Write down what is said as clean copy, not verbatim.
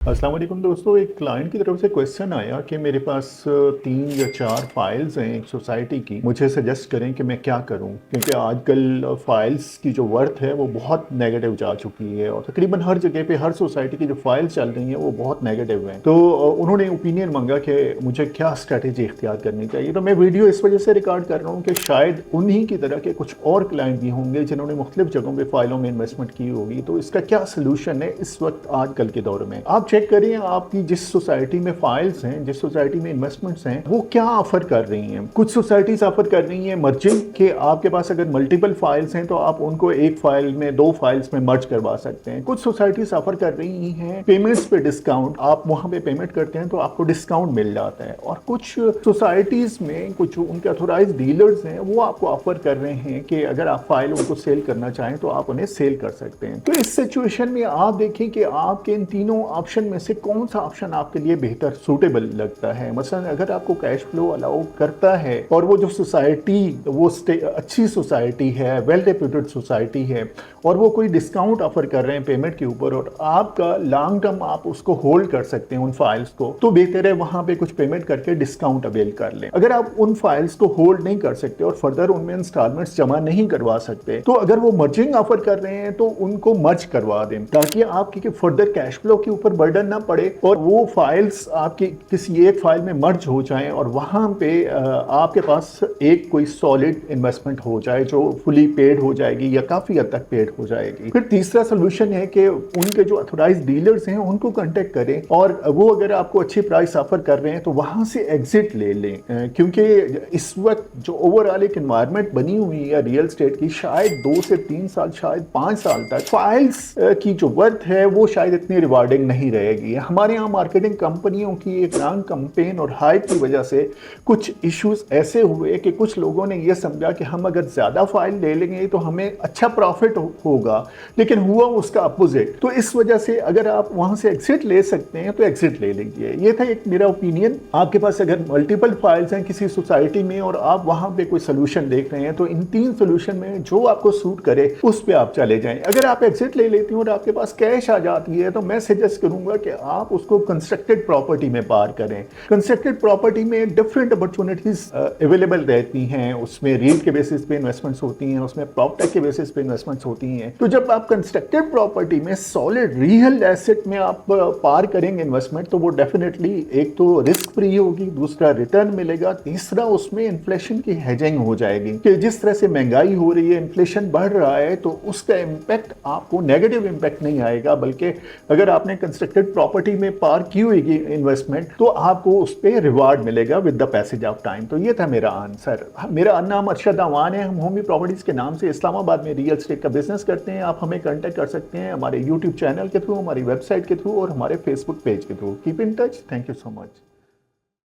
अस्सलाम वालेकुम दोस्तों, एक क्लाइंट की तरफ से क्वेश्चन आया कि मेरे पास 3 या 4 फाइल्स हैं एक सोसाइटी की। मुझे सजेस्ट करें कि मैं क्या करूं, क्योंकि आजकल फाइल्स की जो वर्थ है वो बहुत नेगेटिव जा चुकी है और तकरीबन हर जगह पे हर सोसाइटी की जो फाइल्स चल रही हैं वो बहुत नेगेटिव हैं। तो उन्होंने ओपिनियन मांगा कि मुझे क्या स्ट्रेटेजी इख्तियार करनी चाहिए। तो मैं वीडियो इस वजह से रिकॉर्ड कर रहा हूँ कि शायद उन्हीं की तरह के कुछ और क्लाइंट भी होंगे जिन्होंने मुख्तलिफ जगहों पर फाइलों में इन्वेस्टमेंट की होगी। तो इसका क्या सोल्यूशन है इस वक्त आजकल के दौर में। आप चेक करिए आपकी जिस सोसाइटी में फाइल्स हैं, जिस सोसाइटी में इन्वेस्टमेंट्स हैं, वो क्या ऑफर कर रही हैं। कुछ सोसाइटीज ऑफर कर रही हैं मर्जिंग, के आपके पास अगर मल्टीपल फाइल्स हैं तो आप उनको एक फाइल में 2 फाइल्स में मर्ज करवा सकते हैं। कुछ सोसाइटीज ऑफर कर रही हैं पेमेंट्स पे डिस्काउंट, आप वहां पे पेमेंट करते हैं तो आपको डिस्काउंट मिल जाता है। और कुछ सोसाइटीज में कुछ उनके ऑथोराइज डीलर्स हैं वो आपको ऑफर कर रहे हैं कि अगर आप फाइल उनको सेल करना चाहें तो आप उन्हें सेल कर सकते हैं। तो इस सिचुएशन में आप देखें कि आपके इन तीनों ऑप्शन में से कौन सा ऑप्शन आपके लिए बेहतर सूटेबल लगता है। मसलन अगर आपको कैश फ्लो अलाउ करता है और वो जो सोसाइटी वो अच्छी सोसाइटी है, वेल रेप्यूटेड सोसाइटी है और वो कोई डिस्काउंट ऑफर कर रहे हैं पेमेंट के ऊपर और आपका लॉन्ग टर्म आप उसको होल्ड कर सकते हैं उन फाइल्स को, तो बेहतर है वहां पे कुछ पेमेंट करके डिस्काउंट अवेल कर लें। अगर आप उन फाइल्स को होल्ड नहीं कर सकते और फर्दर उनमें इंस्टॉलमेंट्स जमा नहीं करवा सकते तो अगर वो मर्जिंग ऑफर कर रहे हैं तो उनको मर्ज करवा दें ताकि आपकी फर्दर कैश फ्लो के ऊपर बर्डन ना पड़े और वो फाइल्स आपकी किसी एक फाइल में मर्ज हो जाएं और वहां पे आपके पास एक कोई सॉलिड इन्वेस्टमेंट हो जाए जो फुली पेड हो जाएगी या काफी हद तक पेड हो जाएगी। फिर तीसरा सोल्यूशन है कि उनके जो ऑथोराइज डीलर्स हैं उनको कांटेक्ट करें और वो अगर आपको अच्छी प्राइस ऑफर कर रहे हैं तो वहां से एग्जिट ले लें, क्योंकि इस वक्त जो ओवरऑल एक एनवायरनमेंट बनी हुई है रियल एस्टेट की, शायद 2 से 3 साल शायद 5 साल तक फाइल्स की जो वर्थ है वो शायद इतनी रिवार्डिंग नहीं रहेगी। हमारे यहाँ मार्केटिंग कंपनियों की एक रॉन्ग कैंपेन और हाइप की वजह से कुछ इश्यूज ऐसे हुए कि कुछ लोगों ने ये समझा कि हम अगर ज्यादा फाइल ले लेंगे तो हमें अच्छा प्रॉफिट होगा, लेकिन हुआ उसका अपोजिट। तो इस वजह से अगर आप वहां से एग्जिट ले सकते हैं तो एग्जिट ले लीजिए। ये था एक मेरा ओपिनियन। आपके पास अगर मल्टीपल फाइल्स हैं किसी सोसाइटी में और आप वहां पे कोई सोल्यूशन देख रहे हैं तो इन 3 सोल्यूशन में जो आपको सूट करे उस पर आप चले जाएं। अगर आप एग्जिट ले लेते हैं और आपके पास कैश आ जाती है तो मैं सजेस्ट करूंगा कि आप उसको कंस्ट्रक्टेड प्रॉपर्टी में पार करें। कंस्ट्रक्टेड प्रॉपर्टी में डिफरेंट अपॉर्चुनिटीज अवेलेबल रहती हैं, उसमें रील के बेसिस पे इन्वेस्टमेंट्स होती हैं, उसमें प्रॉपर्टी के बेसिस पे इन्वेस्टमेंट्स होती हैं। तो जब आप कंस्ट्रक्टेड प्रॉपर्टी में सॉलिड रियल एसेट में आप पार करेंगे इन्वेस्टमेंट तो वो डेफिनेटली एक तो रिस्क फ्री होगी, दूसरा रिटर्न मिलेगा, तीसरा उसमें इन्फ्लेशन की हेजिंग हो जाएगी कि जिस तरह से महंगाई हो रही है, इन्फ्लेशन बढ़ रहा है, तो उसका इम्पैक्ट आपको नेगेटिव इम्पैक्ट नहीं आएगा, बल्कि अगर आपने कंस्ट्रक्टेड प्रॉपर्टी में पार की हुई इन्वेस्टमेंट तो आपको उस पर रिवार्ड मिलेगा with the passage of time. तो ये था मेरा आंसर। मेरा नाम अरशद अवान है, हम होमी प्रॉपर्टीज के नाम से इस्लामाबाद में रियल एस्टेट का बिजनेस करते हैं। आप हमें कांटेक्ट कर सकते हैं हमारे यूट्यूब चैनल के थ्रू, हमारी वेबसाइट के थ्रू और हमारे फेसबुक पेज के through. Keep in touch. Thank you so much.